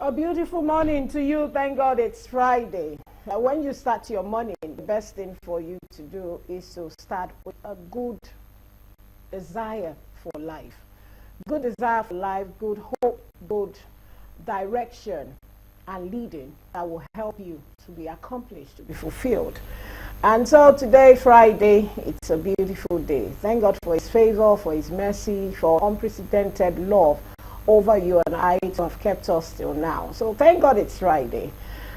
A beautiful morning to you. Thank God it's Friday. When you start your morning, the best thing for you to do is to start with a good desire for life. Good desire for life, good hope, good direction and leading that will help you to be accomplished, to be fulfilled. And so today, Friday, it's a beautiful day. Thank God for His favor, for His mercy, for unprecedented love over you and I to have kept us till now. So thank God it's Friday.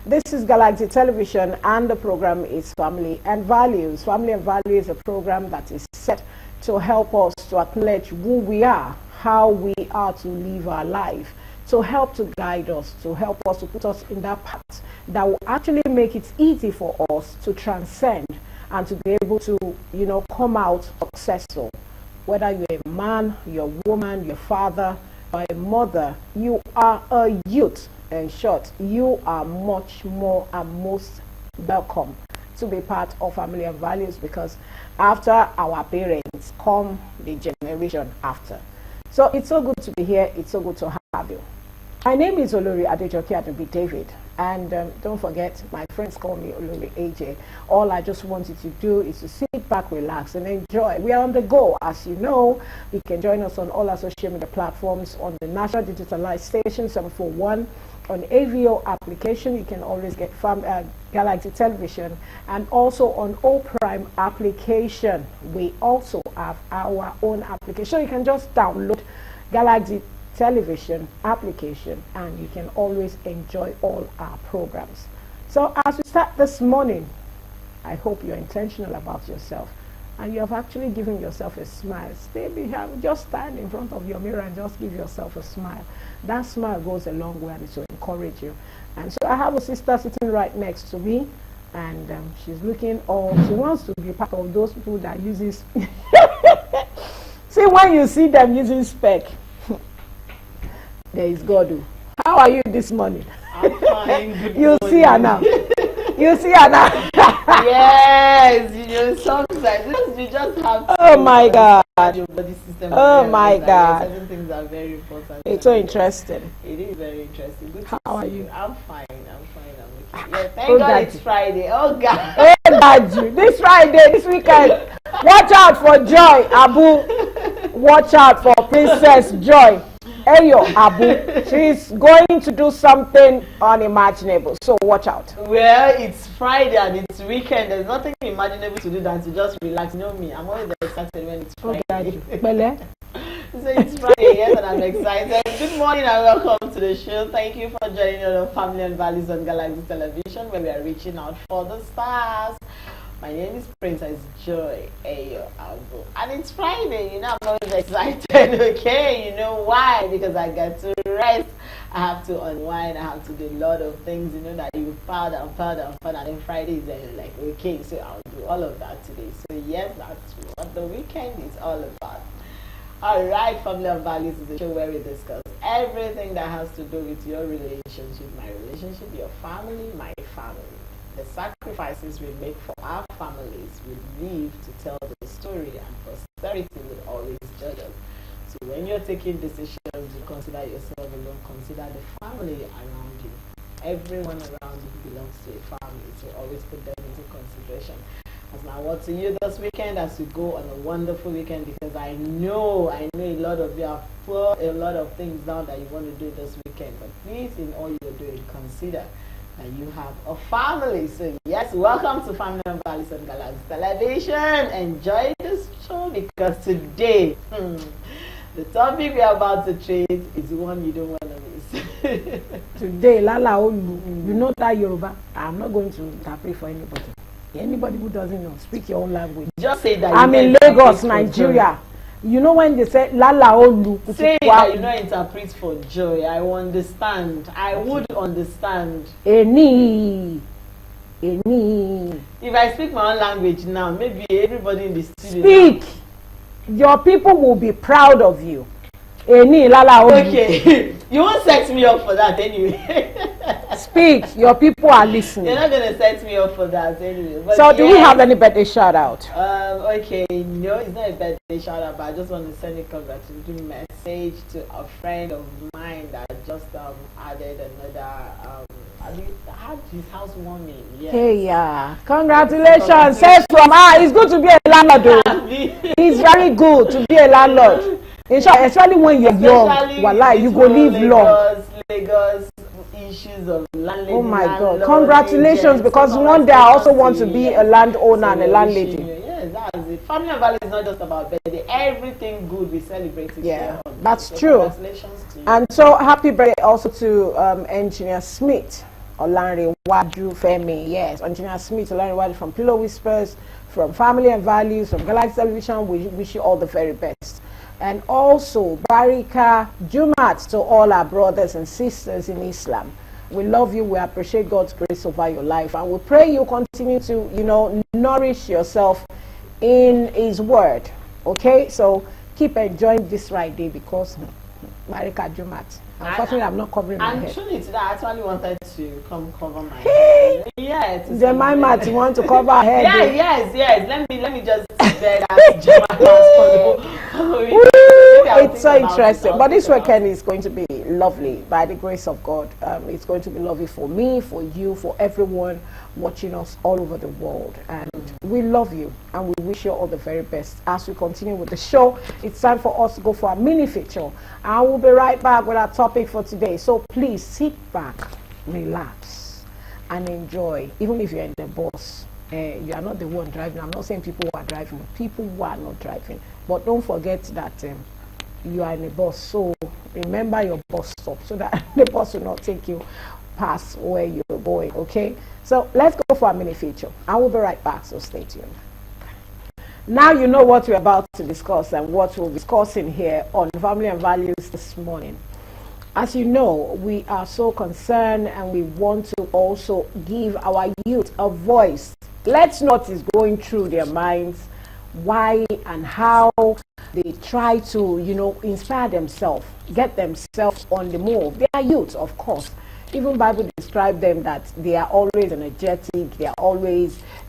This is Galaxy Television and the program is Family and Values. Family and Values is a program that is set to help us to acknowledge who we are, how we are to live our life, to help to guide us, to help us to put us in that path that will actually make it easy for us to transcend and to be able to, come out successful. Whether you're a man, you're a woman, you're a father, or a mother, you are a youth. In short, you are much more and most welcome to be part of Family and Values, because after our parents come the generation after. So it's so good to be here. It's so good to have you. My name is Olori Adejoke Adobi David, and don't forget, my friends call me Olori AJ. All I just want you to do is to sit back, relax, and enjoy. We are on the go, as you know. You can join us on all our social media platforms, on the National Digitalized Station 741, on AVO application. You can always get Galaxy Television, and also on O Prime application. We also have our own application. So you can just download Galaxy Television application and you can always enjoy all our programs. So as we start this morning, I hope you're intentional about yourself and you have actually given yourself a smile. Just stand in front of your mirror and just give yourself a smile. That smile goes a long way and it will encourage you. And so I have a sister sitting right next to me, and she's looking she wants to be part of those people that uses see, when you see them using spec, there is God. How are you this morning? I'm fine. You see her now. You see her now. Yes, sometimes you just have to. Oh my God. Your body system. Oh my God. Certain things are very important. It's so interesting. It is very interesting. Good How are you? I'm fine. I'm okay. Yeah, thank God it's Friday. Oh God. Oh God. This Friday, this weekend. Watch out for Joy, Abu. Watch out for Princess Joy. Eyo Abu, she's going to do something unimaginable, so watch out. Well, it's Friday and it's weekend. There's nothing imaginable to do than to just relax. You know me, I'm always excited when it's Friday. So it's Friday, yes, and I'm excited. Good morning and welcome to the show. Thank you for joining us on Family and Values on Galaxy Television, where we are reaching out for the stars. My name is Princess Joy Eyo Abu, and it's Friday. I'm always excited. Okay, you know why? Because I get to rest. I have to unwind. I have to do a lot of things. That you powder, and then Friday is like, okay, so I'll do all of that today. So yes, that's what the weekend is all about. All right, Family and Values is a show where we discuss everything that has to do with your relationship, my relationship, your family, my family. The sacrifices we make for our families, we live to tell the story, and posterity will always judge us. So when you're taking decisions, you consider yourself alone, consider the family around you. Everyone around you belongs to a family, so always put them into consideration. As my word to you this weekend, as you go on a wonderful weekend, because I know a lot of you have put a lot of things down that you want to do this weekend, but please, in all you're doing, consider that you have a family. So yes, welcome to Family and Values on Galaxy Television. Enjoy this show, because today the topic we are about to treat is one you don't want to miss. Today, Lala Olu, you know that Yoruba. I'm not going to interpret for anybody. Anybody who doesn't know, speak your own language. Just say that. I'm in Lagos, Nigeria. You know when they say Lala Olu, say that you know interpret for joy. I understand. I would understand. If I speak my own language now, maybe everybody in the studio. Speak. Your people will be proud of you. Okay, you won't set me up for that anyway. Speak, your people are listening. You're not gonna set me up for that anyway. But So, do we have any birthday shout out? Okay, no, it's not a birthday shout out, but I just want to send a congratulatory message to a friend of mine that just added another. Had his housewarming. Yes. Hey, yeah, congratulations. Say from it's good to be a landlord. It's very good to be a landlord. Especially when you're young, voila, you go live long. Lagos issues of landlady. Oh my God! Congratulations, because one day I also want to be a landowner and a landlady. Yes, that's it. Family and Valley is not just about birthday. Everything good we celebrate it. Yeah, that's true. Congratulations to you. And so happy birthday also to Engineer Smith, Olanrewaju Femi. Yes, Engineer Smith, Olanrewaju from Pillow Whispers, from Family and Values, from Galaxy Television. We wish you all the very best. And also Barika Jumat to all our brothers and sisters in Islam. We love you. We appreciate God's grace over your life, and we pray you continue to, nourish yourself in His Word. Okay, so keep enjoying this Friday, because Barika Jumat. Unfortunately, I'm not covering my head. Actually, today I actually wanted to come cover my head. Yeah, the Maimat you want to cover her head. Yeah, yes. Let me just bear that Gemma. It's so interesting. But this weekend is going to be lovely by the grace of God. It's going to be lovely for me, for you, for everyone watching us all over the world. And we love you, and we wish you all the very best. As we continue with the show, it's time for us to go for a mini feature. I will be right back with our topic for today. So please sit back, relax, and enjoy. Even if you're in the bus, you are not the one driving. I'm not saying people who are driving, people who are not driving. But don't forget that you are in a bus. So remember your bus stop, so that the bus will not take you past where you're going. Okay, so let's go for a mini feature. I will be right back, so stay tuned. Now you know what we're about to discuss and what we'll be discussing here on Family and Values this morning. As you know, we are so concerned, and we want to also give our youth a voice. Let's know what is going through their minds, why and how they try to, inspire themselves, get themselves on the move. They are youth, of course. Even Bible describes them that they are always energetic, they are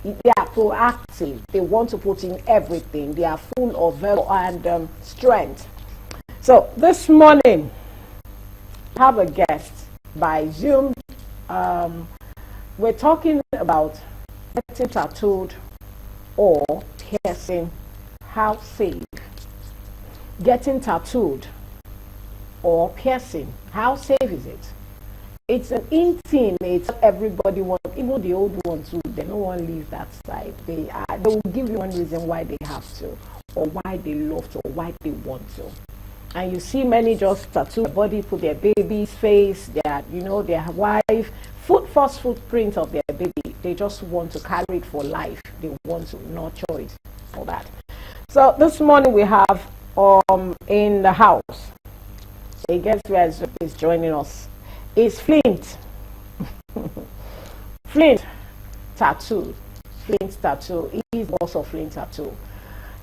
proactive, they want to put in everything, they are full of valor and strength. So this morning, I have a guest by Zoom. We're talking about getting tattooed or piercing, how safe. Getting tattooed or piercing, how safe is it? It's an intimate. Everybody wants, even the old ones who they don't want to leave that side. They will give you one reason why they have to, or why they love to, or why they want to. And you see many just tattoo their body, put their baby's face, their wife, first footprint of their baby. They just want to carry it for life. They want to nurture it, all that. So this morning we have in the house a guest who is joining us. Is Flint. Flint Tattoo. Flint Tattoo. He's boss of Flint Tattoo.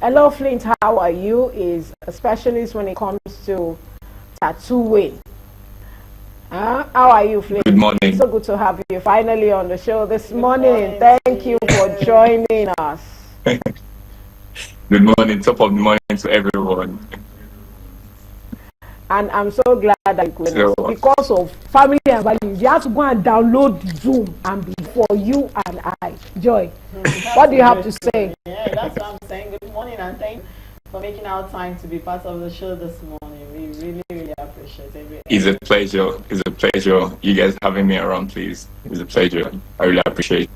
Hello, Flint. How are you? Is a specialist when it comes to tattooing. How are you, Flint? Good morning. So good to have you finally on the show this morning. Thank you for joining us. Good morning. Top of the morning to everyone. And I'm so glad that you could, because of Family and Values, you have to go and download Zoom and be for you and I. Joy, what do you have to say? Yeah, that's what I'm saying. Good morning, and thank you for making our time to be part of the show this morning. We really, really appreciate it. It's a pleasure. It's a pleasure. You guys having me around, please. It's a pleasure. I really appreciate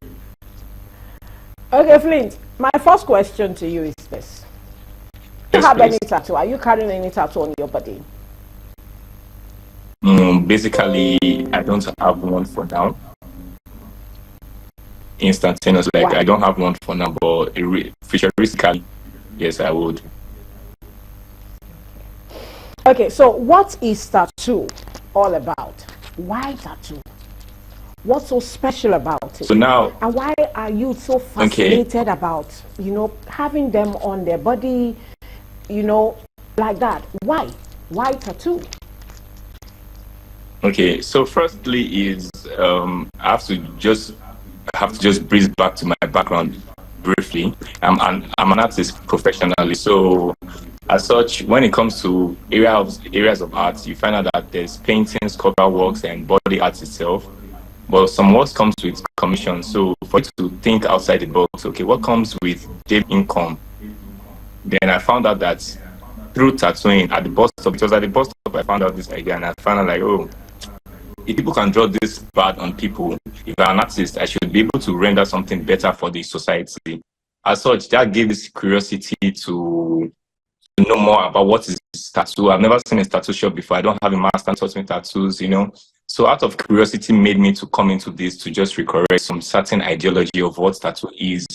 it. Okay, Flint, my first question to you is this. Do you have any tattoo? Are you carrying any tattoo on your body? Basically, I don't have one for now. Instantaneous, Why? I don't have one for now, but futuristically, yes, I would. Okay, so what is tattoo all about? Why tattoo? What's so special about it? So now, and why are you so fascinated about, having them on their body, like that? Why? Why tattoo? Okay, so firstly is I have to just breeze back to my background briefly. I'm an artist professionally, so as such, when it comes to areas of art, you find out that there's paintings, cover works, and body art itself. But some works comes with commission. So for you to think outside the box, okay, what comes with daily income? Then I found out that through tattooing at the bus stop, because at the bus stop I found out this idea, and I found out like, oh, if people can draw this bad on people, if I'm an artist, I should be able to render something better for the society. As such, that gave this curiosity to know more about what is tattoo. I've never seen a tattoo shop before. I don't have a master taught me tattoos, So out of curiosity made me to come into this to just recorrect some certain ideology of what tattoo is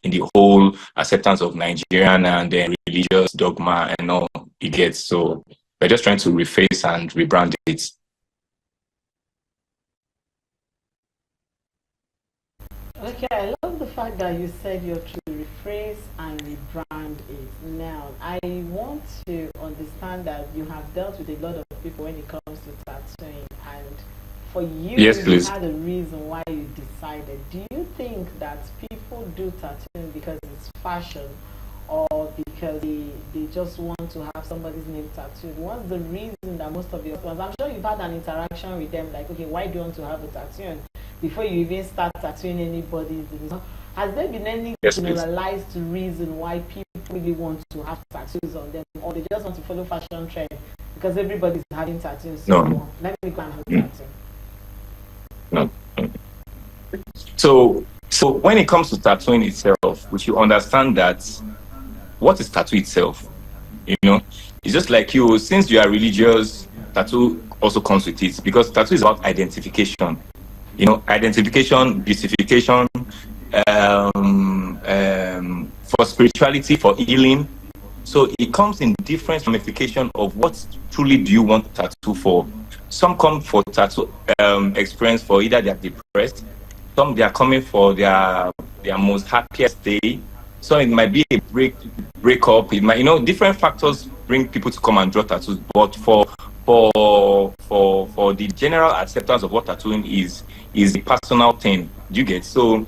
in the whole acceptance of Nigerian and then religious dogma and all it gets. So we're just trying to reface and rebrand it. Okay, I love the fact that you said you're to rephrase and rebrand it. Now, I want to understand that you have dealt with a lot of people when it comes to tattooing, and for you, yes, you please. had a reason why you decided. Do you think that people do tattooing because it's fashion, or because they just want to have somebody's name tattooed? What's the reason that most of your clients, I'm sure you've had an interaction with them, like, okay, why do you want to have a tattoo? Before you even start tattooing anybody, has there been any generalized reason why people really want to have tattoos on them, or they just want to follow fashion trend because everybody's having tattoos? No. Let me go and have a tattoo. No. So when it comes to tattooing itself, we should understand that what is tattoo itself? It's just like since you are religious, tattoo also comes with it, because tattoo is about identification. Identification, beautification, for spirituality, for healing. So it comes in different ramification of what truly do you want tattoo for. Some come for tattoo experience for either they are depressed, some they are coming for their most happiest day. So it might be a breakup. It might, different factors bring people to come and draw tattoos. But for the general acceptance of what tattooing is a personal thing. You get, so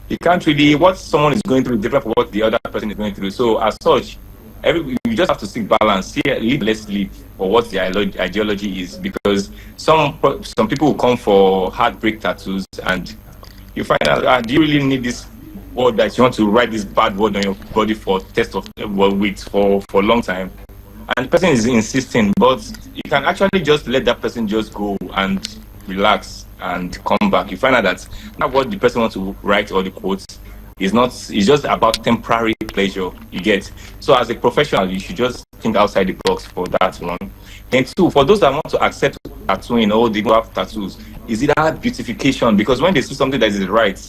you can't really, what someone is going through is different from what the other person is going through. So as such, you just have to seek balance. Let's live for what the ideology is, because some people will come for heartbreak tattoos, and you find out, do you really need this word that you want to write this bad word on your body for test of for a long time? And the person is insisting, but you can actually just let that person just go and relax and come back. You find out that not what the person wants to write or the quotes is not, it's just about temporary pleasure, you get. So as a professional, you should just think outside the box for that one. And two, for those that want to accept tattooing or they have tattoos, is it that beautification? Because when they see something that is right,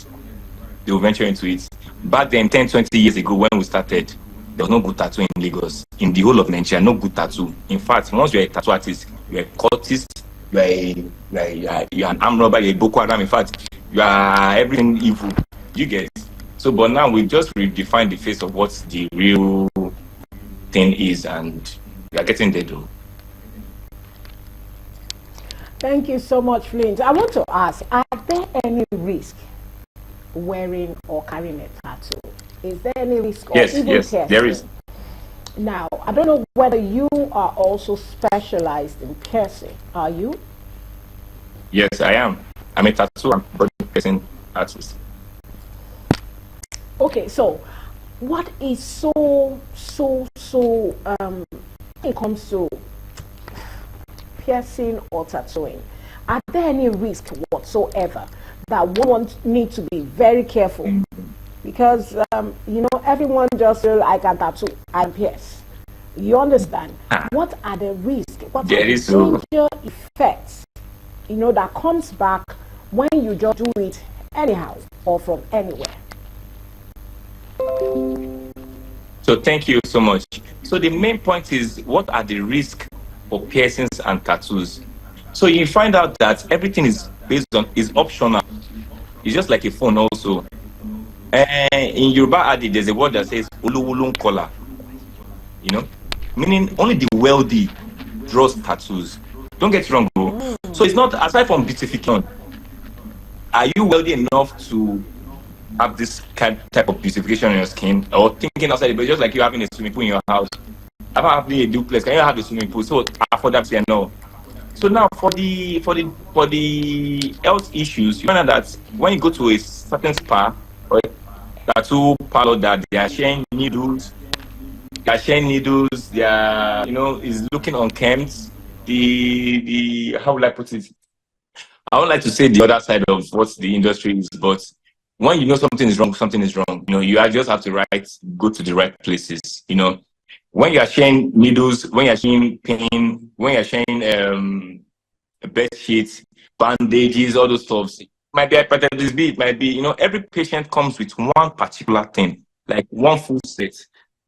they will venture into it. Back then, 10, 20 years ago when we started, there was no good tattoo in Lagos. In the whole of Nigeria, no good tattoo. In fact, once you're a tattoo artist, you're a cultist, you're an armed robber, you're a Boko Haram. In fact, you are everything evil. You get. So, but now we just redefine the face of what the real thing is, and we are getting there though. Thank you so much, Flint. I want to ask, are there any risk wearing or carrying a tattoo? Is there any risk? Yes, there is. Now, I don't know whether you are also specialized in piercing. Are you? Yes, I am. I'm a tattoo and body piercing artist. Okay, so what is so when it comes to piercing or tattooing, are there any risk whatsoever that one needs to be very careful? Because everyone just feel like a tattoo and pierce. You understand? What are the risks? What are the major effects that comes back when you just do it anyhow or from anywhere? So thank you so much. So the main point is, what are the risks for piercings and tattoos? So you find out that everything is optional. It's just like a phone also. In Yoruba Adi, there's a word that says "Oluwulun kola," meaning only the wealthy draws tattoos. Don't get it wrong, bro. So it's not, aside from beautification, are you wealthy enough to have this type of beautification on your skin, or thinking outside? But just like you having a swimming pool in your house, I don't have a duplex. Can you have a swimming pool? So affordability, no. So now for the health issues, you find out that when you go to a certain spa or a tattoo parlor, that they are sharing needles, they are, is looking unkempt. The how would I put it? I would like to say the other side of what the industry is, but when you know something is wrong, something is wrong. You just have to go to the right places. When you are sharing needles, when you are sharing pain, when you are sharing bed sheets, bandages, all those stuff, it might be hepatitis B, it might be, every patient comes with one particular thing, like one full set.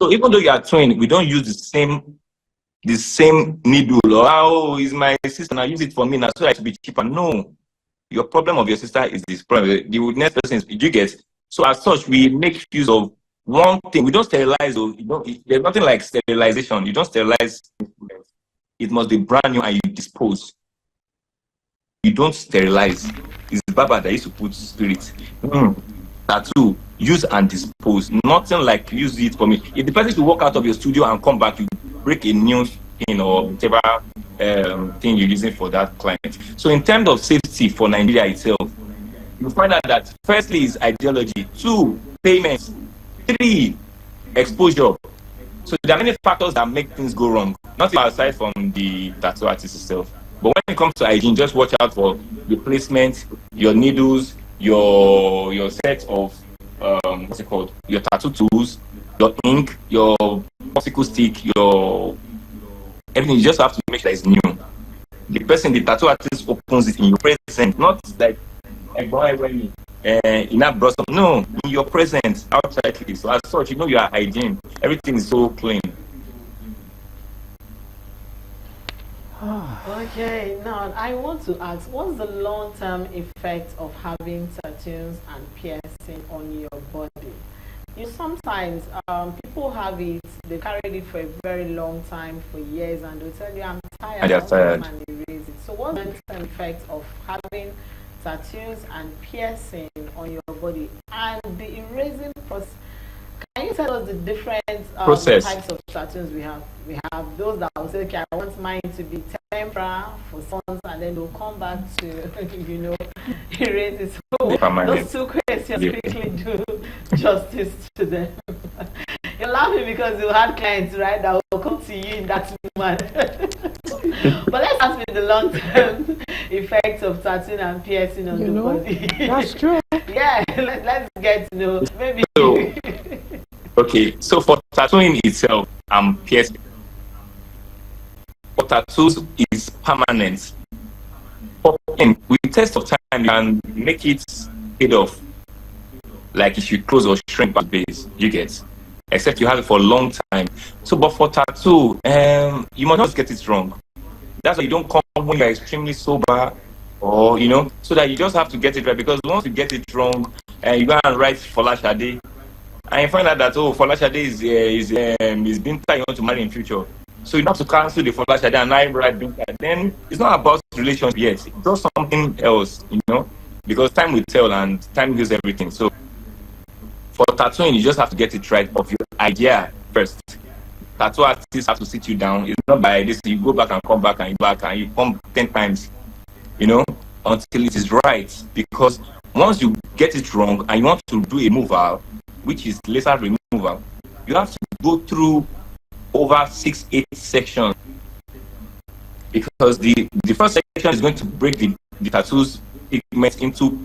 So even though you are trained, we don't use the same needle, or is my sister, now use it for me now so that it will be cheaper. No, your problem of your sister is this problem. The next person is, you get. So as such, we make use of one thing. We don't sterilize. There's nothing like sterilization. You don't sterilize. It must be brand new and you dispose. You don't sterilize. It's Baba that used to put spirit. Tattoo, use and dispose. Nothing like use it for me. If the person should walk out of your studio and come back, you break a new thing or whatever thing you're using for that client. So in terms of safety for Nigeria itself, you find out that firstly is ideology, 2, payments, 3, exposure. So there are many factors that make things go wrong, not even aside from the tattoo artist itself. But when it comes to hygiene, just watch out for the placement, your needles, your set of what's it called? Your tattoo tools, your ink, your popsicle stick, your everything. You just have to make sure it's new. The tattoo artist opens it in your present, not like in that blossom. No, in your present, outside. So as such, your hygiene, everything is so clean. Okay, now I want to ask, what's the long-term effect of having tattoos and piercing on your body? Sometimes people have it, they carried it for a very long time, for years, and they'll tell you, I'm tired, and erase it. So what's the long-term effect of having tattoos and piercing on your body, and the erasing process? Can you tell us the different types of tattoos we have? We have those that will say, okay, I want mine to be temporary for sons, and then they'll come back to, erase it. So those 2 questions quickly do justice to them. You're laughing because you had clients, right, that will come to you in that manner. But let's start with the long-term effects of tattooing and piercing on the body. That's true. Yeah, let's get to know. Maybe. Okay, so for tattooing itself, piercing. For tattoos is permanent. With test of time, you can make it fade off. Like if you close or shrink back base, you get. Except you have it for a long time. So, but for tattoo, you must not get it wrong. That's why you don't come when you're extremely sober, or so that you just have to get it right. Because once you get it wrong, you go and write Folashade, and you find out that Folashade is Binta you want to marry in future. So you have to cancel the Folashade and I write Binta. Then it's not about relationship yet. It's just something else, because time will tell and time heals everything. So for tattooing, you just have to get it right of your idea first. Tattoo artists have to sit you down. It's not by this, you go back and come back and you come 10 times, until it is right. Because once you get it wrong and you want to do a removal, which is laser removal, you have to go through over 6-8 sections. Because the first section is going to break the tattoo's pigment into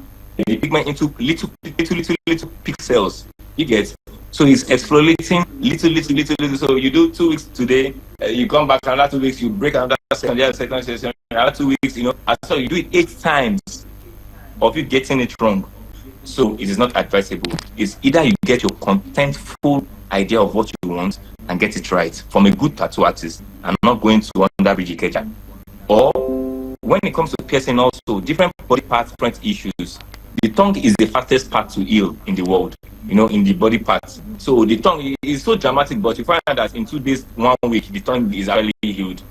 little pixels. You get. So it's exfoliating little. So you do 2 weeks today, you come back another 2 weeks, you break another second session, another 2 weeks, so you do it 8 times of you getting it wrong. So it is not advisable. It's either you get your contentful idea of what you want and get it right from a good tattoo artist and not going to under Bridget. Or when it comes to piercing, also different body parts, different issues. The tongue is the fastest part to heal in the world, in the body parts. So the tongue is so dramatic, but you find out that in 2 days, 1 week, the tongue is already healed.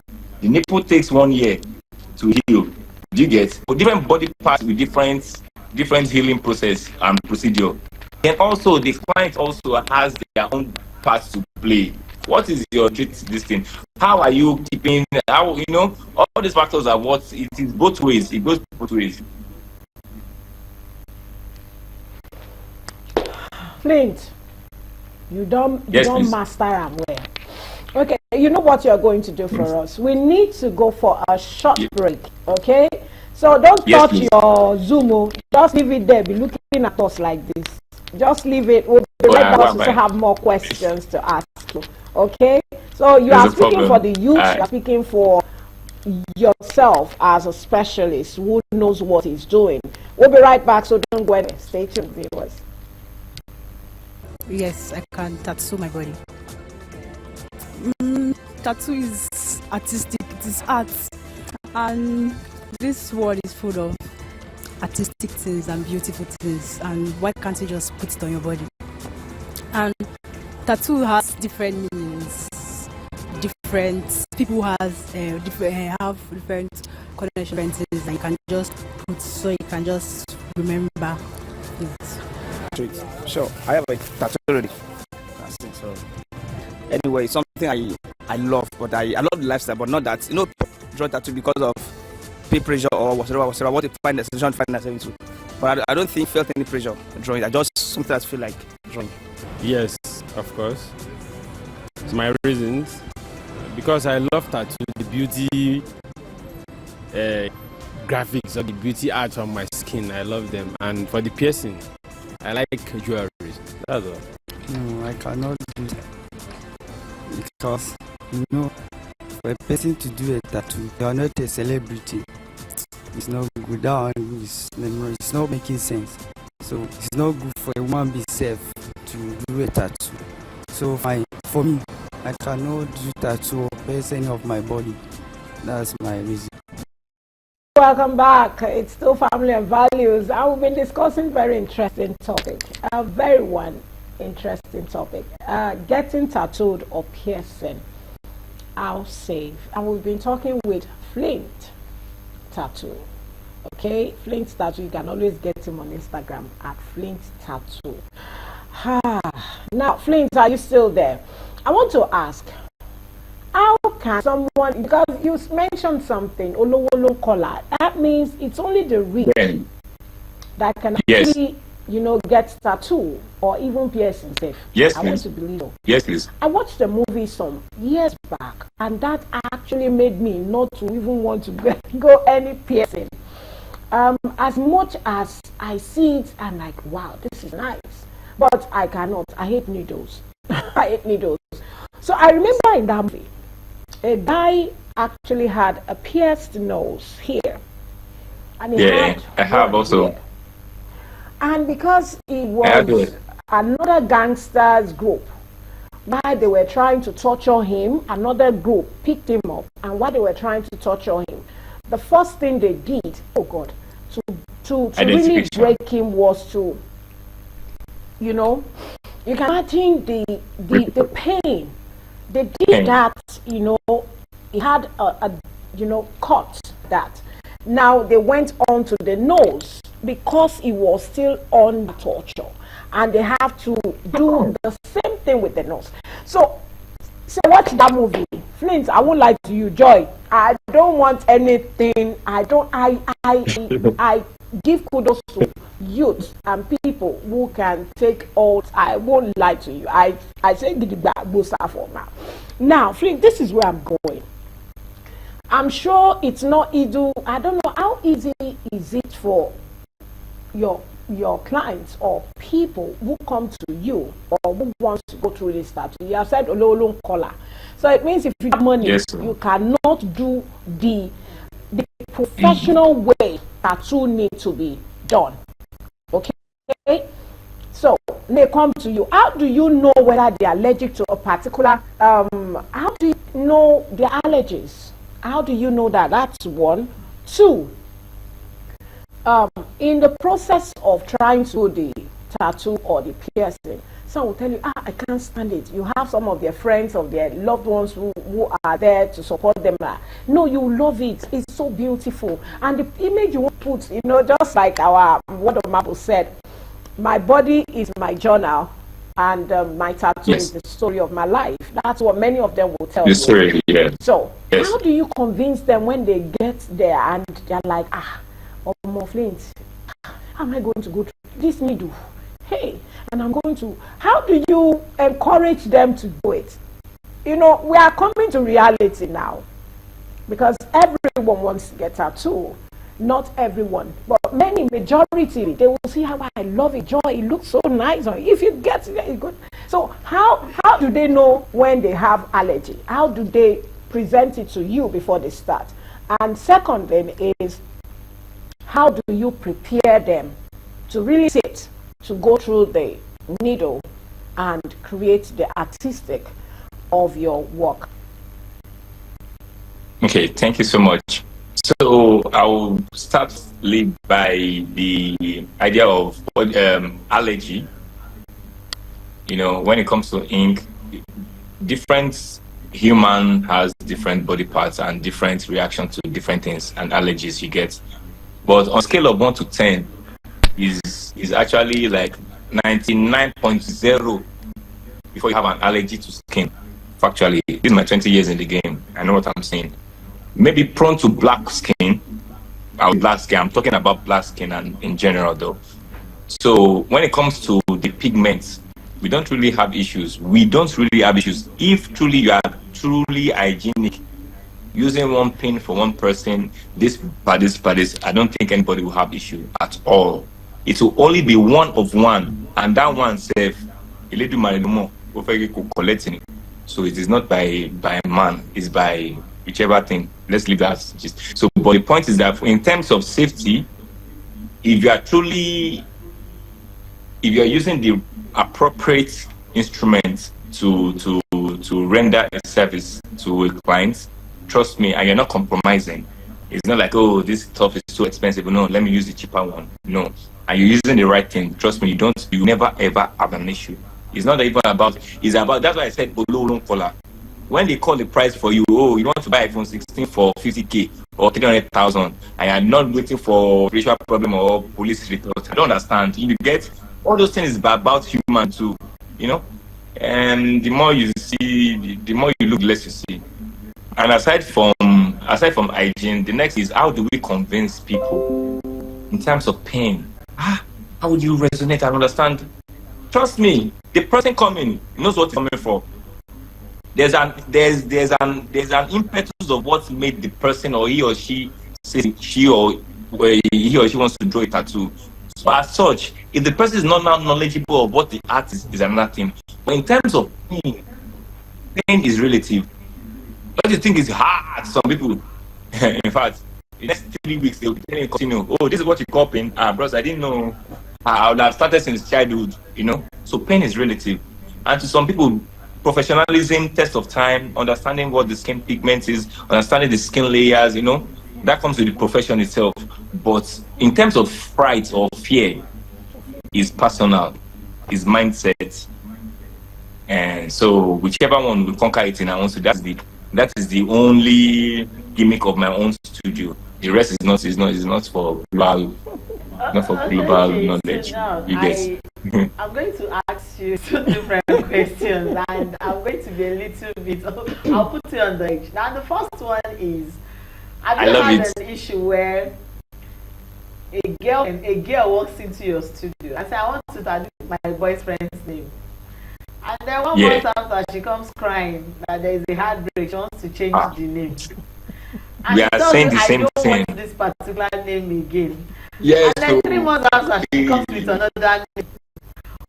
The nipple takes 1 year to heal. Do you get? But different body parts with different healing process and procedure. And also the client also has their own parts to play. What is your treat this thing? How are you keeping? How all these factors are what it is both ways. It goes both ways. Flint, you don't Please. master and well. Okay, you know what you're going to do for us. We need to go for a short break. Okay, so don't touch your Zoom. Just leave it there. Be looking at us like this. Just leave it. We'll be right back to have more questions to ask you. Okay, so you are speaking for the youth. You are speaking for yourself as a specialist who knows what he's doing. We'll be right back, so don't go anywhere. Stay tuned, viewers. Yes, I can tattoo my body. Tattoo is artistic, it is art, and this world is full of artistic things and beautiful things, and why can't you just put it on your body? And tattoo has different meanings. Different people have different connections, and you can just put, so you can just remember it. Sure, I have a tattoo already. That's it. So anyway, it's something I love, but I love the lifestyle, but not that draw tattoo because of peer pressure or whatever. What you find the solution find myself into. But I don't think felt any pressure drawing. I just something that feel like drawing. Yes, of course. It's my reasons. Because I love tattoo, the beauty graphics or the beauty art on my skin. I love them. And for the piercing, I like jewelry. That's all. No, I cannot do that. Because, for a person to do a tattoo, you are not a celebrity. It's not good. That one it's not making sense. So it's not good for a woman be safe to do a tattoo. So for me, I cannot do tattoo or pierce any of my body. That's my reason. Welcome back. It's still Family and Values. I've been discussing very interesting topic. A very interesting topic. Getting tattooed or piercing. How safe? And we've been talking with Flint Tattoo. Okay, Flint Tattoo. You can always get him on Instagram at Flint Tattoo. Now, Flint, are you still there? I want to ask, how can someone, because you mentioned something, Olowolo collar, that means it's only the rich that can actually, get tattoo or even piercing safe. Yes, I want to believe so. Yes, please. I watched the movie some years back, and that actually made me not to even want to go any piercing. As much as I see it, I'm like, wow, this is nice. But I cannot. I hate needles. I hate needles. So I remember in that movie, a guy actually had a pierced nose here. And I have also. Here. And because it was another gangster's group, while they were trying to torture him, another group picked him up. And while they were trying to torture him, the first thing they did, to really break him was to, you can imagine the pain. They did that, he had a cut that. Now they went on to the nose because he was still under torture, and they have to do the same thing with the nose. So watch that movie. Flint, I won't lie to you, Joy. I don't want anything. I give kudos to youth and people who can take all. I won't lie to you. I say for now. Now, Flint, this is where I'm going. I'm sure it's not easy. I don't know how easy is it for your clients or people who come to you or who want to go through this tattoo. You have said Ololun collar. So it means if you have money, you cannot do the professional way tattoo need to be done. Okay? So they come to you. How do you know whether they are allergic to a particular how do you know their allergies? How do you know that? That's one. Two, in the process of trying to do the tattoo or the piercing, Some will tell you, I can't stand it. You have some of their friends, of their loved ones who are there to support them. No, you love it. It's so beautiful. And the image you want to put, you know, just like our Word of Marble said, my body is my journal, and my tattoo is the story of my life. That's what many of them will tell you. Story, yeah. So, how do you convince them when they get there and they're like, more Flint, how am I going to go to this middle? Hey, and I'm going to, how do you encourage them to do it? You know, we are coming to reality now, because everyone wants to get tattoo. Not everyone, but majority, they will see how I love it, joy, it looks so nice. Or if you get it, good. So how do they know when they have allergy? How do they present it to you before they start? And second then is, how do you prepare them to really sit, to go through the needle and create the artistic of your work? Okay, thank you so much. So I'll start by the idea of allergy. You know, when it comes to ink, different human has different body parts and different reaction to different things and allergies you get. But on a scale of 1 to 10, is actually like 99.0 before you have an allergy to skin. Factually, this is my 20 years in the game. I know what I'm saying. Maybe prone to black skin. I'm talking about black skin and in general though. So when it comes to the pigments, we don't really have issues. If truly you are truly hygienic, using one pin for one person, this, I don't think anybody will have issue at all. It will only be one of one, and that one safe. So it is not by man, it's by whichever thing. Let's leave that. So, but the point is that in terms of safety, if you are using the appropriate instruments to render a service to a client, trust me, and you're not compromising. It's not like, oh, this stuff is too expensive. No, let me use the cheaper one. No, and you're using the right thing. Trust me, you never ever have an issue. It's not even about. It's about. That's why I said Olo Collar. When they call the price for you, you want to buy iPhone 16 for 50K or 300,000, and you're not waiting for racial problem or police report. I don't understand. You get all those things about human too, you know. And the more you see, the more you look, less you see. And aside from hygiene, the next is, how do we convince people in terms of pain? How would you resonate and understand? Trust me, the person coming knows what he's coming for. There's an impetus of what made the person, or he or she says he or she wants to draw a tattoo. So as such, if the person is not now knowledgeable of what the art is another thing. But in terms of pain is relative. What you think is hard, some people, in fact, the next 3 weeks they'll continue. Oh, this is what you call pain. Bros, I didn't know. I would have started since childhood, you know. So pain is relative. And to some people, professionalism, test of time, understanding what the skin pigment is, understanding the skin layers, you know, that comes with the profession itself. But in terms of fright or fear, is personal, is mindset. And so whichever one will conquer it in our own studio, that is the only gimmick of my own studio. The rest is not for global, knowledge. So you guess. I'm going to ask you two different questions, and I'm going to be a little bit. I'll put you on the edge. Now, the first one is: have you had an issue where a girl walks into your studio and says, "I want to tattoo my boyfriend's name," and then 1 month after she comes crying that there is a heartbreak, she wants to change the name. And we are saying the same thing. I don't want this particular name again. Yes. And then 3 months after she comes with another name.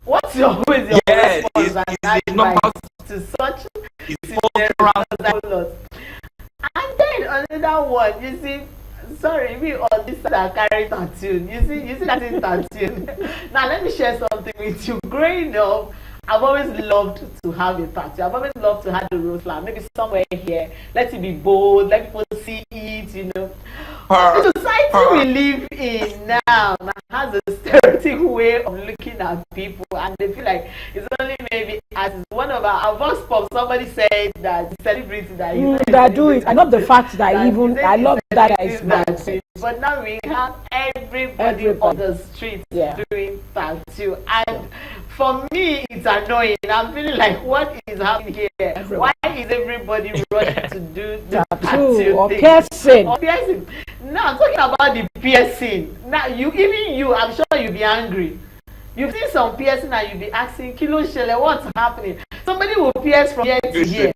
What's your response and advice to such situation? And then another one, you see, sorry, me on this side I carry tattoo. You see that is tattoo. Now let me share something with you. Growing up, I've always loved to have a tattoo. I've always loved to have the rose flower. Maybe somewhere here. Let it be bold. Let people see it, you know. The society we live in now has a stereotype romantic way of looking at people, and they feel like it's only maybe as one of our vox pop. Somebody said that celebrity that that do it. I love the fact that I love that is mad. But now we have everybody on the street doing tattoo, and for me it's annoying. I'm feeling like, what is happening here? Why is everybody running to do the tattoo or thing? piercing? Or piercing. Now I'm talking about the piercing. Now I'm sure you'll be angry. You've seen some piercing and you'll be asking, Kilo Shele, what's happening? Somebody will pierce from here to here.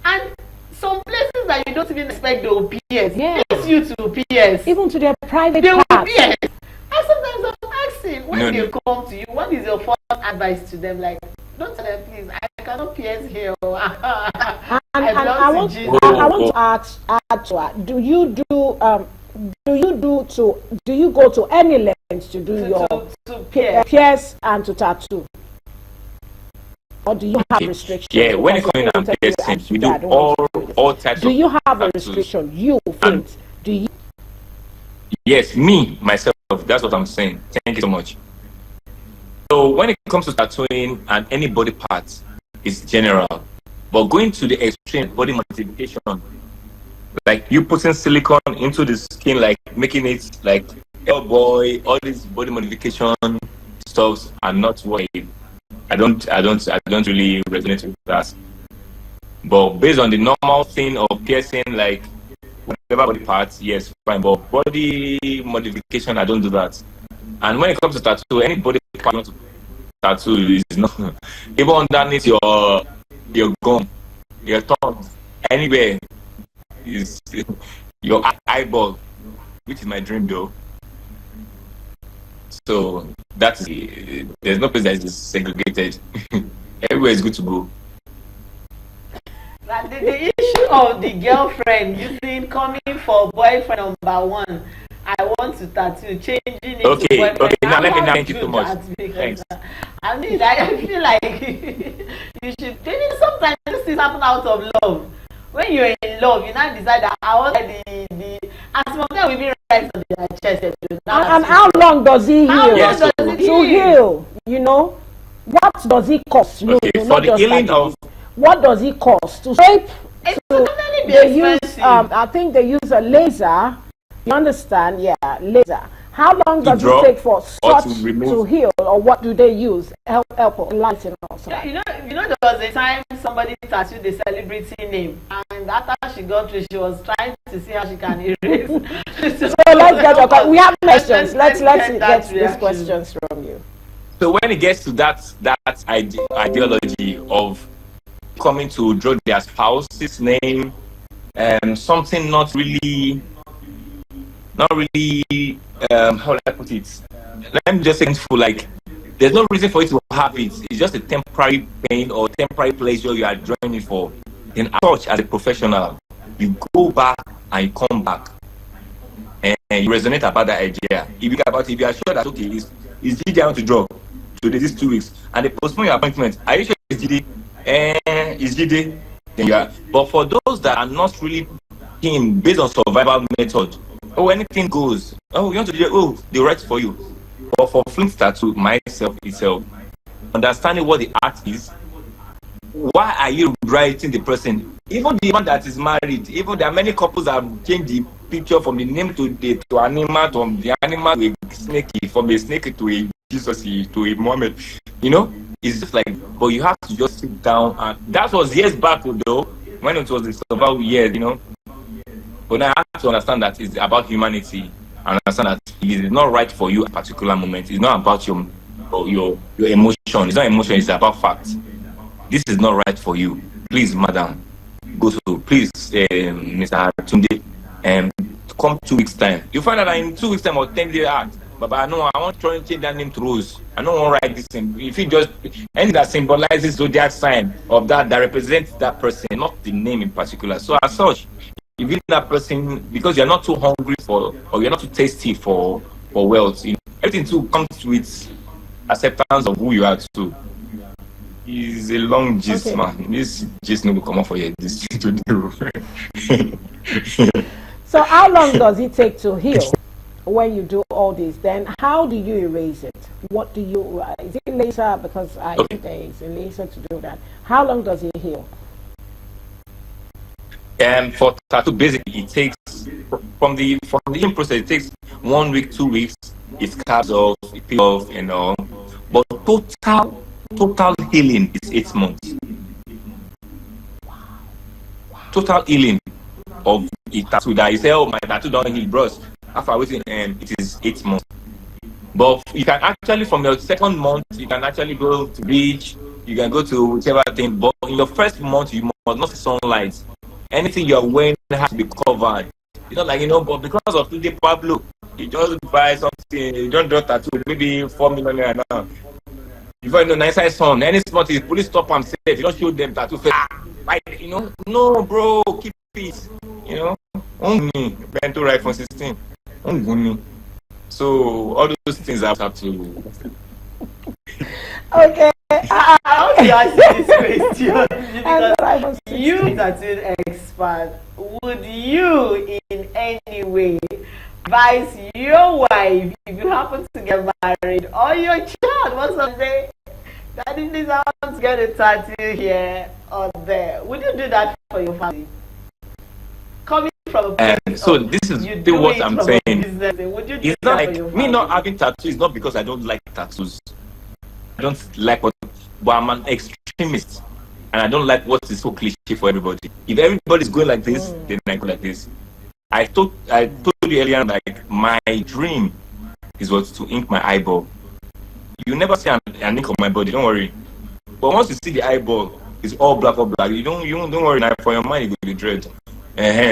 And some places that you don't even expect they will pierce. Yes. You to pierce. Even to their private they parts. Will pierce. And sometimes I'm asking, when they come to you, what is your first advice to them? Like, don't tell them, please, I cannot pierce here. I want to add to that. Do you go to any lengths to do your pierce and to tattoo? Or do you have restrictions? Yeah, when it comes to piercing, we do all types. Do you have a restriction? You think? Do you? Yes, me myself. That's what I'm saying. Thank you so much. So when it comes to tattooing and any body part, it's general. But going to the extreme body modification, like you putting silicone into the skin, like making it like boy, all these body modification stuffs are not what I don't really resonate with that. But based on the normal thing of piercing, like whatever body parts, yes, fine. But body modification, I don't do that. And when it comes to tattoo, any body part you want to tattoo is not even underneath your gum, your tongue, anywhere is your eyeball, which is my dream though. So that's there's no place that is segregated. Everywhere is good to go. Like the issue of the girlfriend coming for boyfriend number one, I want to tattoo, changing it to boyfriend. Okay, now let me thank you so much. Thanks. I mean, I feel like you should. Maybe sometimes this things happen out of love. When you're in love, you now decide that I want the as long as we be right on their chest. And how long does he heal? To heal, you know, what does it cost? Okay, for the healing of what does it cost to scrape? They use I think they use a laser. You understand? Yeah, laser. How long does it take for such to heal, or what do they use? Help enlighten us. You know, there was a time somebody tattooed the celebrity name, and after she got through, she was trying to see how she can erase. So let's get we have questions. Let's get these questions from you. So when it gets to that ideology of coming to draw their spouse's name, something not really how do I put it? Let me just say for like there's no reason for you to have it. It's just a temporary pain or temporary pleasure you are drawing it for. Then as a professional, you go back and you come back and you resonate about that idea. If you are sure that okay, is GD want to draw today these 2 weeks and they postpone your appointment, are you sure it's GD? Is GD? Then you are. But for those that are not really keen based on survival method, anything goes. You want to do the right for you. But for Flint tattoo, myself itself, understanding what the art is, why are you writing the person? Even the one that is married, even there are many couples that have changed the picture from the name to animal, from the animal to a snake, from a snake to a Jesus, to a Muhammad. You know, it's just like, but you have to just sit down, and that was years back though, when it was the survival years, you know. But I have to understand that it's about humanity, and understand that it is not right for you at a particular moment. It's not about your emotion. It's not emotion. It's about facts. This is not right for you. Please, madam, go to Mr. Tunde, come 2 weeks time. You find out that in 2 weeks time or 10 days out. But I know I want to try and change that name to Rose. I don't want to write this thing. If you just anything that symbolizes zodiac sign of that represents that person, not the name in particular. So as such, if you that person because you're not too hungry for or you're not too tasty for wealth, you know, everything too comes with acceptance of who you are too. It's a long gist, man. This gist no go come up for you. This to do. So how long does it take to heal? when you do all this, then how do you erase it? What do you, is it laser? Because I think there is a laser to do that. How long does it heal? For tattoo, basically, it takes from the healing process. It takes 1 week, 2 weeks. It scabs off, it peels off, and all. But total healing is 8 months. Total healing of a tattoo that you say, oh, my tattoo don't heal, bros. After waiting, it is 8 months. But you can actually, from your second month, you can actually go to beach. You can go to whichever thing. But in your first month, you must not see sunlight. Anything you're wearing has to be covered. It's not like, but because of today, Pablo, you just buy something, you don't draw tattoo, maybe 4 million naira now. Before you know, nice size son, any small thing, police stop and say, if you don't show them tattoo face, no, bro, keep peace, only bento right from 16, only. So all those things I have to. Okay. I want to ask you this question because you tattoo expert, would you in any way advise your wife if you happen to get married or your child wants to say, Daddy, please, I want to get a tattoo here or there? Would you do that for your family? Coming from a so this is what I'm saying. Would you do it's not like me not having tattoos. Not because I don't like tattoos. I don't like what, but I'm an extremist, and I don't like what is so cliche for everybody. If everybody's going like this, then I go like this. I told you earlier, like my dream was to ink my eyeball. You never see an ink on my body, don't worry. But once you see the eyeball, it's all black or black. You don't worry. Now for your mind, it will be dread.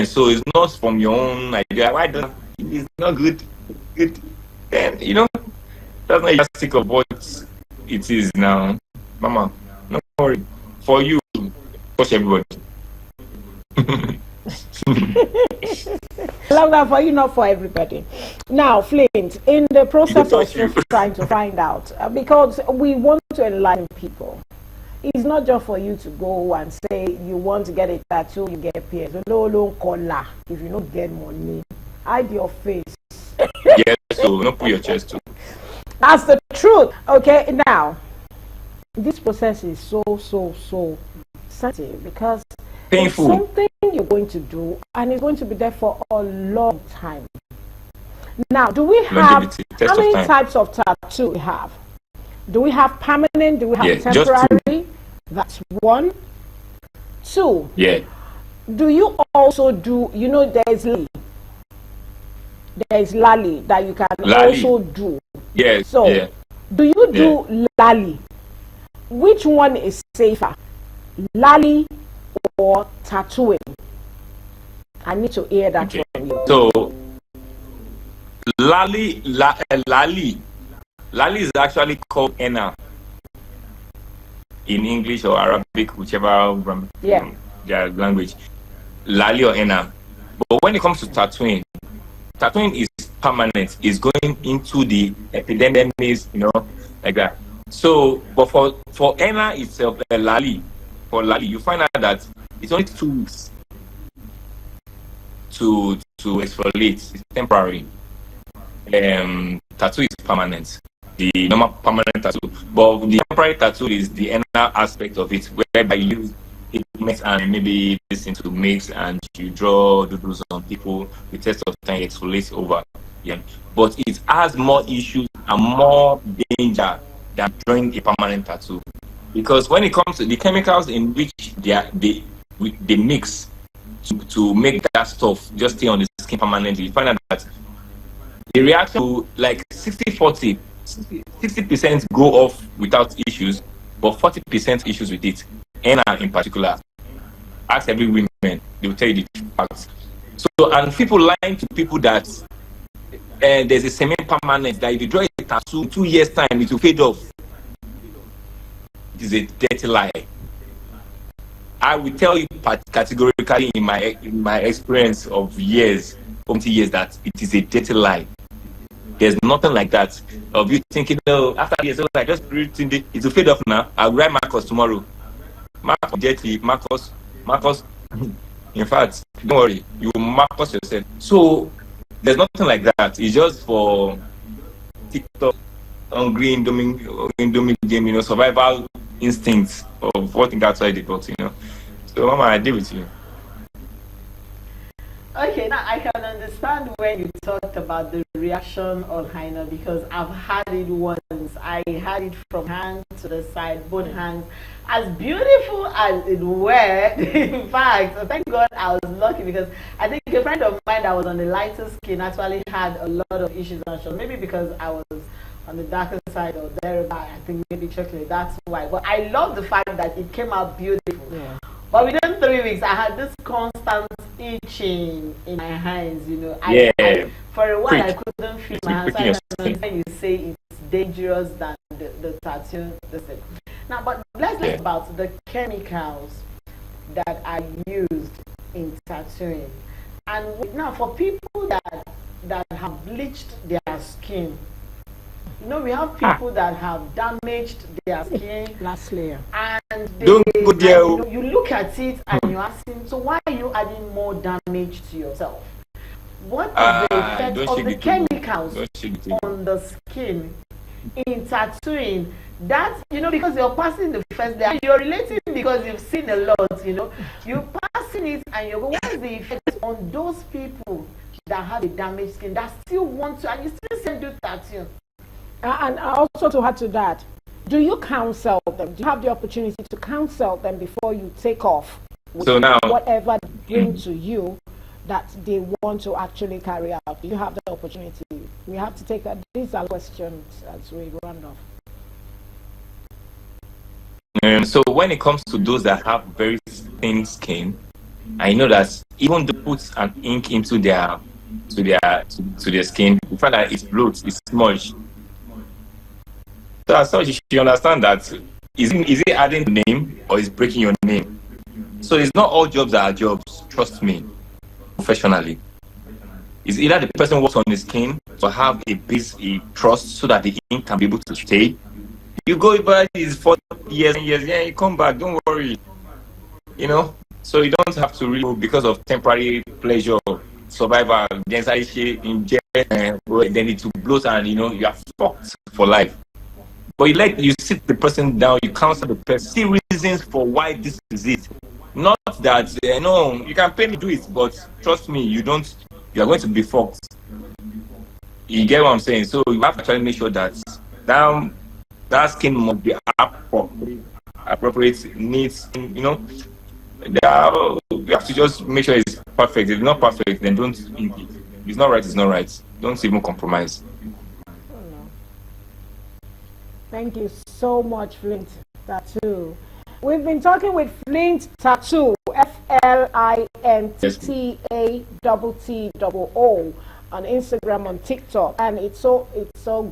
So it's not from your own idea. Why don't it's not good? Good. And that's not just sick of what it is now. Mama, no worry. For you, touch everybody. Love that for you, not for everybody. Now, Flint, in the process of trying to find out, because we want to enlighten people, it's not just for you to go and say you want to get a tattoo, you get paid. No collar. If you don't get money, hide your face. Yes, so don't put your chest too. That's the truth. Okay, now this process is so sensitive because painful. It's something you're going to do, and it's going to be there for a long time. Now, do we have how many types of tattoo we have? Do we have permanent? Do we have temporary? That's 1. 2. Yeah. Do you also do? There's lali that you can also do. Yes. So, do you do lali? Which one is safer, lali or tattooing? I need to hear that from you. So, lali is actually called henna in English or Arabic, whichever their language. Lali or henna. But when it comes to tattooing is permanent. It's going into the epidermis, like that. So, but for henna itself, for lali, you find out that it's only 2 weeks to exfoliate. It's temporary. Tattoo is permanent. The normal permanent tattoo, but the temporary tattoo is the henna aspect of it, whereby you use pigments and maybe this into mix and you draw doodles on people with test of time, exfoliate over. Yeah, but it has more issues and more danger than drawing a permanent tattoo, because when it comes to the chemicals in which they mix to make that stuff just stay on the skin permanently, you find out that the reaction to like 60% go off without issues, but 40% issues with it. Henna in particular. Ask every woman, they will tell you the facts. So, and people lying to people that there's a semi-permanent, that if you draw a tattoo in 2 years' time, it will fade off. It is a dirty lie. I will tell you categorically in my experience of years, 20 years, that it is a dirty lie. There's nothing like that. Of you thinking, after years, I just reading it will fade off now. I'll write Marcus tomorrow. Marcus. In fact, don't worry, you will Marcus yourself. So There's nothing like that. It's just for TikTok, hungry Indomie game, survival instincts of what think outside the box. So, Mama, I deal with you. Okay, now I can understand when you talked about the reaction on Henna, because I've had it once. I had it from hand to the side, both hands. As beautiful as it were, in fact, thank God I was lucky, because I think a friend of mine that was on the lighter skin actually had a lot of issues on shoulder. Maybe because I was on the darker side or thereabout. I think maybe chocolate, that's why. But I love the fact that it came out beautiful. Yeah. But within 3 weeks, I had this constant itching in my hands, for a while, I couldn't feel my hands. I understand you say it's dangerous than the tattoo. Now, but let's talk about the chemicals that are used in tattooing. And now, for people that have bleached their skin, we have people that have damaged their skin. Last layer. And Don't go there. You look at it and you're asking, so why are you adding more damage to yourself? What is the effect of the chemicals on the skin in tattooing? That, because you're passing the first day, you're relating because you've seen a lot, You're passing it and you're going, what is the effect on those people that have a damaged skin that still want to, and you still say do tattoo? And also to add to that, do you counsel them? Do you have the opportunity to counsel them before you take off with whatever they bring to you that they want to actually carry out? Do you have the opportunity? We have to take these are questions as we round off. So when it comes to those that have very thin skin, I know that even to put an ink into their skin, you find that it bloats, it's smudge. So as such, you should understand that is it adding the name or is breaking your name? So it's not all jobs that are jobs, trust me, professionally. It's either the person works on the skin to have a trust so that the ink can be able to stay. You go over these 40 years, you come back, don't worry. So you don't have to really, because of temporary pleasure, survival, then it will bloat and you are fucked for life. But you sit the person down, you counsel the person, see reasons for why this is it. Not that no, you can pay me to do it, but trust me, you are going to be fucked. You get what I'm saying? So you have to try to make sure that that skin must be appropriate needs. You have to just make sure it's perfect. If it's not perfect, then don't. If it's not right, it's not right. Don't even compromise. Thank you so much, Flint Tattoo. We've been talking with Flint Tattoo, FLINTTATTOO, on Instagram, on TikTok, and it's so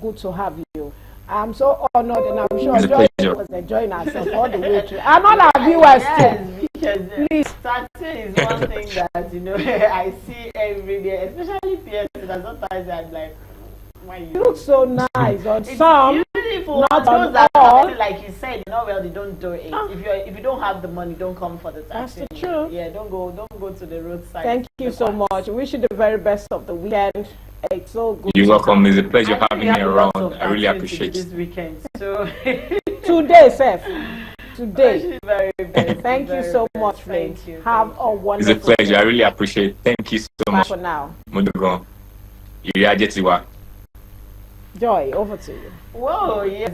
good to have you. I'm so honored, and I'm sure Joy was enjoying herself all the way through. And all our viewers too. Please, tattoo is one thing that I see every day, especially piercing. That sometimes I'm like, you look so nice on some, beautiful. Not on that all. Like you said, they don't do it. If you don't have the money, don't come for the tattoo. That's the truth. Yeah, don't go to the roadside. Thank you so much. Wish you the very best of the weekend. It's so good. You're welcome. It's a pleasure having me around. I really appreciate this weekend. So today, Seth. Today. Very best. Thank you so much, Flint. Have a wonderful It's a pleasure. I really appreciate it. Thank you so much. For now. Joy, over to you. Whoa, yes.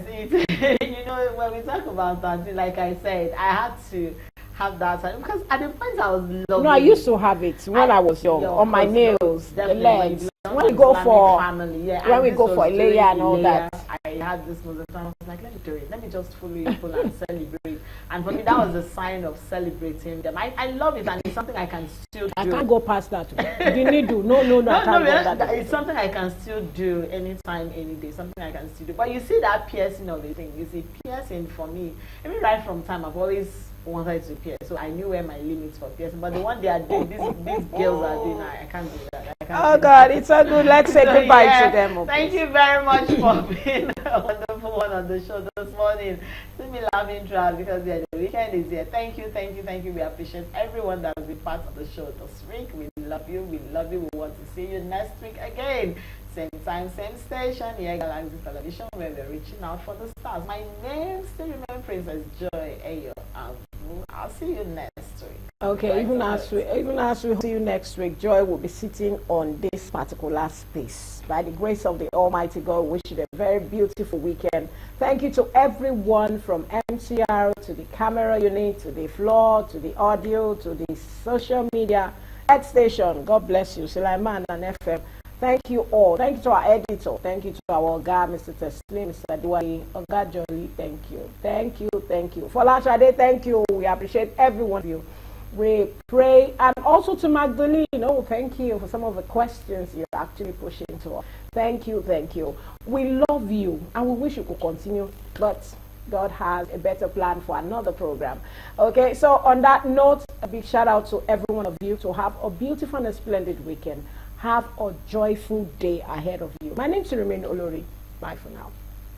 When we talk about that, like I said, I had to have that time because at the point I was loving. No, I used to have it when I was young, on my nails, the legs. When we go for family, when we go for Ileya and all that. I had this most of the time. I was like, let me do it. Let me just follow people and celebrate. And for me, that was a sign of celebrating them. I love it, and it's something I can still do. I can't go past that. You need to. No, I can't go that. It's something I can still do anytime, any day. Something I can still do. But you see that piercing of the thing. You see, piercing for me, even right from time, I've always wanted to pierce. So I knew where my limits for piercing. But the one they are doing, these girls are doing, I can't do that. Oh God, it's so good. Let's say goodbye to them. Thank you very much for being a wonderful everyone on the show this morning. See me laughing throughout because the weekend is here. Thank you. We appreciate everyone that has been part of the show this week. We love you. We want to see you next week again. Same time, same station, here Galaxy Television, where we're reaching out for the stars. My name still remains Princess Joy Ayo. I'll see you next week. Okay, Right, even as we see you next week, Joy will be sitting on this particular space. By the grace of the Almighty God, we wish you a very beautiful weekend. Thank you to everyone from MCR to the camera unit, to the floor, to the audio, to the social media, Ed Station. God bless you, Sulaiman and FM. Thank you all. Thank you to our editor. Thank you to our Oga, Mr. Teslim, Mr. Duwai, Oga Jolly. Thank you. Fola Shade, thank you. We appreciate every one of you. We pray. And also to Magdalene. Oh, thank you for some of the questions you're actually pushing to us. Thank you. We love you and we wish you could continue. But God has a better plan for another program. Okay, so on that note, a big shout out to every one of you to have a beautiful and a splendid weekend. Have a joyful day ahead of you. My name is Remain Olori. Bye for now.